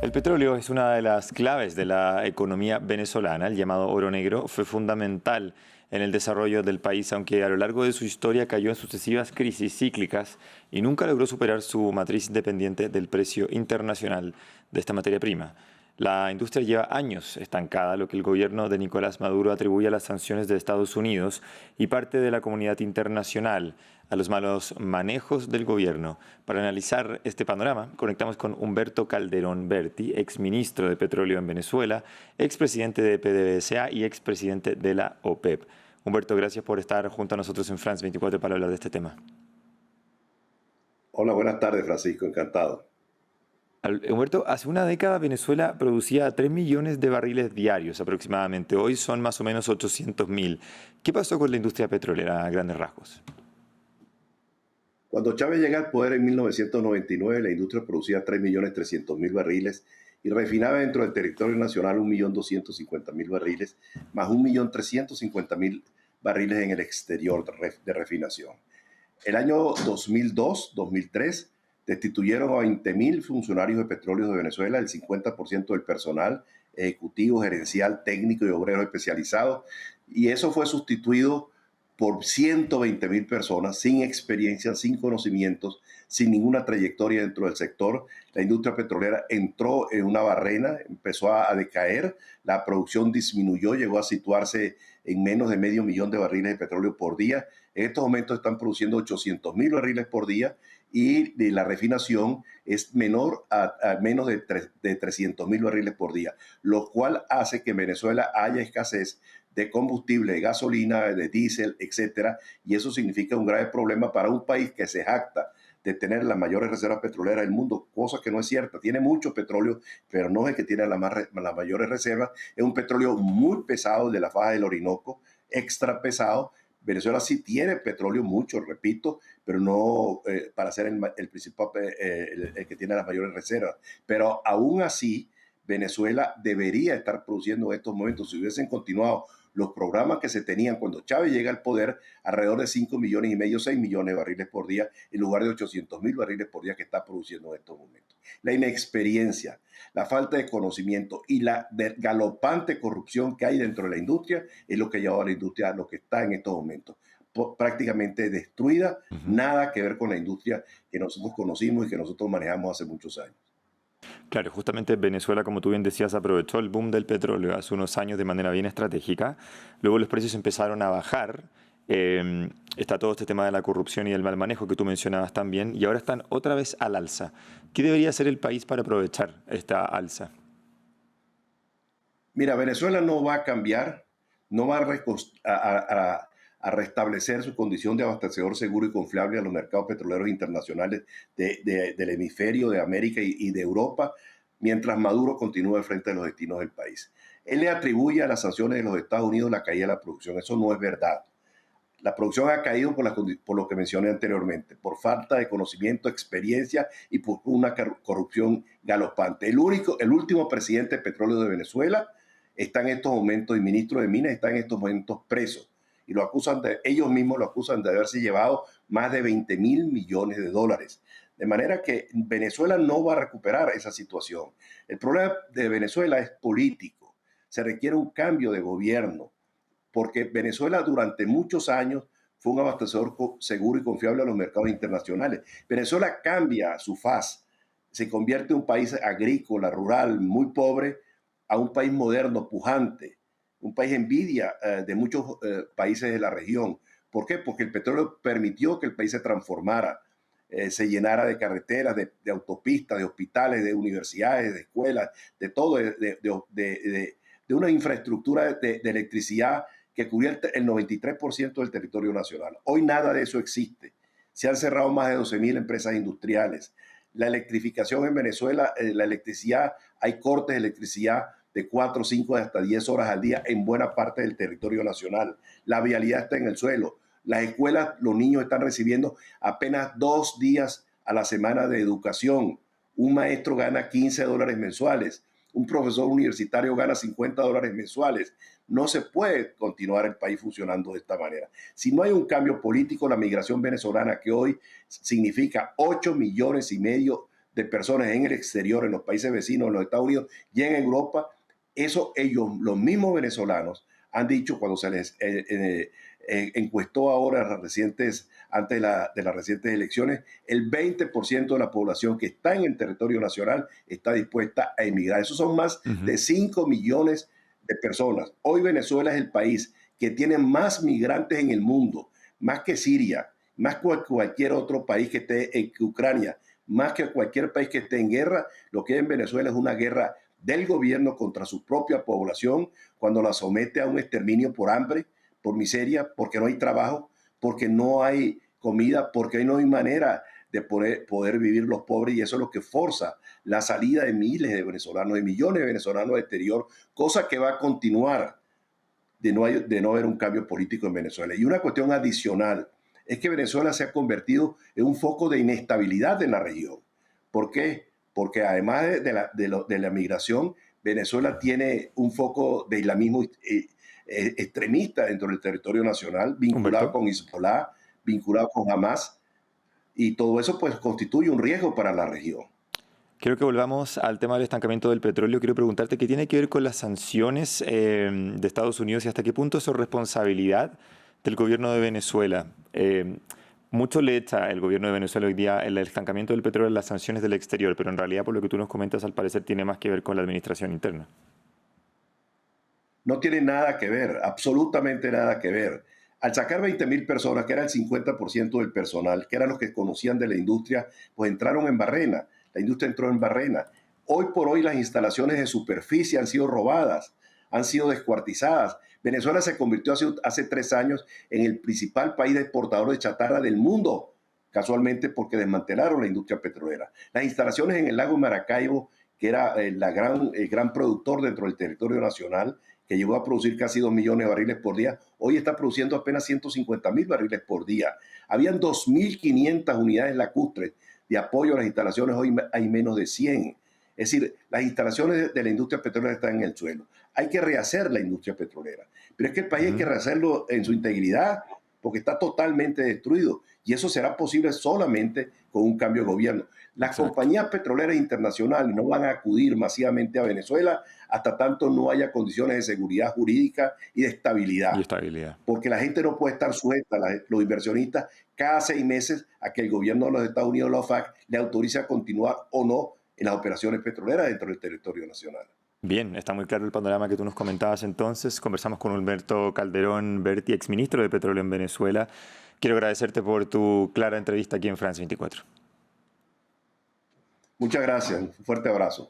El petróleo es una de las claves de la economía venezolana. El llamado oro negro fue fundamental en el desarrollo del país, aunque a lo largo de su historia cayó en sucesivas crisis cíclicas y nunca logró superar su matriz dependiente del precio internacional de esta materia prima. La industria lleva años estancada, lo que el gobierno de Nicolás Maduro atribuye a las sanciones de Estados Unidos y parte de la comunidad internacional a los malos manejos del gobierno. Para analizar este panorama, conectamos con Humberto Calderón Berti, exministro de Petróleo en Venezuela, expresidente de PDVSA y expresidente de la OPEP. Humberto, gracias por estar junto a nosotros en France 24 para hablar de este tema. Hola, buenas tardes, Francisco, encantado. Humberto, hace una década Venezuela producía 3 millones de barriles diarios aproximadamente. Hoy son más o menos 800.000. ¿Qué pasó con la industria petrolera a grandes rasgos? Cuando Chávez llega al poder en 1999, la industria producía 3.300.000 barriles y refinaba dentro del territorio nacional 1.250.000 barriles, más 1.350.000 barriles en el exterior de refinación. El año 2002-2003 destituyeron a 20.000 funcionarios de Petróleos de Venezuela, el 50% del personal ejecutivo, gerencial, técnico y obrero especializado, y eso fue sustituido por 120.000 personas sin experiencia, sin conocimientos, sin ninguna trayectoria dentro del sector. La industria petrolera entró en una barrena, empezó a decaer, la producción disminuyó, llegó a situarse en menos de 500.000 de barriles de petróleo por día. En estos momentos están produciendo 800.000 barriles por día y la refinación es menor a menos de 300.000 barriles por día, lo cual hace que en Venezuela haya escasez de combustible, de gasolina, de diésel, etcétera, y eso significa un grave problema para un país que se jacta de tener las mayores reservas petroleras del mundo, cosa que no es cierta. Tiene mucho petróleo, pero no es que tiene las mayores reservas. Es un petróleo muy pesado de la faja del Orinoco, extra pesado. Venezuela sí tiene petróleo mucho, repito, pero no para ser el principal, el que tiene las mayores reservas. Pero aún así, Venezuela debería estar produciendo en estos momentos, si hubiesen continuado los programas que se tenían cuando Chávez llega al poder, alrededor de 5,5 millones, 6 millones de barriles por día, en lugar de 800.000 barriles por día que está produciendo en estos momentos. La inexperiencia, la falta de conocimiento y la galopante corrupción que hay dentro de la industria es lo que ha llevado a la industria a lo que está en estos momentos. Prácticamente destruida, nada que ver con la industria que nosotros conocimos y que nosotros manejamos hace muchos años. Claro, justamente Venezuela, como tú bien decías, aprovechó el boom del petróleo hace unos años de manera bien estratégica. Luego los precios empezaron a bajar. Está todo este tema de la corrupción y el mal manejo que tú mencionabas también. Y ahora están otra vez al alza. ¿Qué debería hacer el país para aprovechar esta alza? Mira, Venezuela no va a cambiar, no va a restablecer su condición de abastecedor seguro y confiable a los mercados petroleros internacionales del hemisferio, de América y de Europa, mientras Maduro continúe al frente de los destinos del país. Él le atribuye a las sanciones de los Estados Unidos la caída de la producción. Eso no es verdad. La producción ha caído por lo que mencioné anteriormente, por falta de conocimiento, experiencia y por una corrupción galopante. El último presidente de Petróleo de Venezuela está en estos momentos, y ministro de Minas está en estos momentos preso. Y ellos mismos lo acusan de haberse llevado más de 20.000 millones de dólares. De manera que Venezuela no va a recuperar esa situación. El problema de Venezuela es político. Se requiere un cambio de gobierno, porque Venezuela durante muchos años fue un abastecedor seguro y confiable a los mercados internacionales. Venezuela cambia su faz, se convierte en un país agrícola, rural, muy pobre, a un país moderno, pujante, un país envidia de muchos países de la región. ¿Por qué? Porque el petróleo permitió que el país se transformara, se llenara de carreteras, de autopistas, de hospitales, de universidades, de escuelas, de todo, de una infraestructura de electricidad que cubría el 93% del territorio nacional. Hoy nada de eso existe. Se han cerrado más de 12.000 empresas industriales. La electrificación en Venezuela, la electricidad, hay cortes de electricidad de 4, 5, hasta 10 horas al día en buena parte del territorio nacional. La vialidad está en el suelo. Las escuelas, los niños están recibiendo apenas 2 días a la semana de educación. Un maestro gana $15 mensuales. Un profesor universitario gana $50 mensuales. No se puede continuar el país funcionando de esta manera. Si no hay un cambio político, la migración venezolana, que hoy significa 8,5 millones de personas en el exterior, en los países vecinos, en los Estados Unidos y en Europa, eso ellos, los mismos venezolanos, han dicho cuando se les encuestó ahora antes de las recientes elecciones, el 20% de la población que está en el territorio nacional está dispuesta a emigrar. Esos son más de 5 millones de personas. Hoy Venezuela es el país que tiene más migrantes en el mundo, más que Siria, más que cualquier otro país que esté en Ucrania, más que cualquier país que esté en guerra. Lo que hay en Venezuela es una guerra del gobierno contra su propia población, cuando la somete a un exterminio por hambre, por miseria, porque no hay trabajo, porque no hay comida, porque no hay manera de poder vivir los pobres, y eso es lo que forza la salida de miles de venezolanos, de millones de venezolanos al exterior, cosa que va a continuar de no haber un cambio político en Venezuela. Y una cuestión adicional es que Venezuela se ha convertido en un foco de inestabilidad en la región. ¿Por qué? Porque además de la migración, Venezuela tiene un foco de islamismo extremista dentro del territorio nacional, vinculado Humberto. con Hezbollah, vinculado con Hamas, y todo eso pues constituye un riesgo para la región. Quiero que volvamos al tema del estancamiento del petróleo. Quiero preguntarte qué tiene que ver con las sanciones de Estados Unidos y hasta qué punto eso es responsabilidad del gobierno de Venezuela. Mucho le echa el gobierno de Venezuela hoy día el estancamiento del petróleo en las sanciones del exterior, pero en realidad, por lo que tú nos comentas, al parecer tiene más que ver con la administración interna. No tiene nada que ver, absolutamente nada que ver. Al sacar 20.000 personas, que era el 50% del personal, que eran los que conocían de la industria, pues entraron en barrena. La industria entró en barrena. Hoy por hoy las instalaciones de superficie han sido robadas, han sido descuartizadas. Venezuela se convirtió hace 3 años en el principal país exportador de chatarra del mundo, casualmente porque desmantelaron la industria petrolera. Las instalaciones en el lago Maracaibo, que era el gran productor dentro del territorio nacional, que llegó a producir casi 2 millones de barriles por día, hoy está produciendo apenas 150.000 barriles por día. Habían 2.500 unidades lacustres de apoyo a las instalaciones, hoy hay menos de 100. Es decir, las instalaciones de la industria petrolera están en el suelo. Hay que rehacer la industria petrolera, pero es que el país hay que rehacerlo en su integridad, porque está totalmente destruido, y eso será posible solamente con un cambio de gobierno. Las Exacto. compañías petroleras internacionales no van a acudir masivamente a Venezuela hasta tanto no haya condiciones de seguridad jurídica y de Y estabilidad, estabilidad. porque la gente no puede estar sujeta, los inversionistas, cada 6 meses a que el gobierno de los Estados Unidos, la OFAC, le autorice a continuar o no en las operaciones petroleras dentro del territorio nacional. Bien, está muy claro el panorama que tú nos comentabas entonces. Conversamos con Humberto Calderón Berti, exministro de Petróleo en Venezuela. Quiero agradecerte por tu clara entrevista aquí en France 24. Muchas gracias, un fuerte abrazo.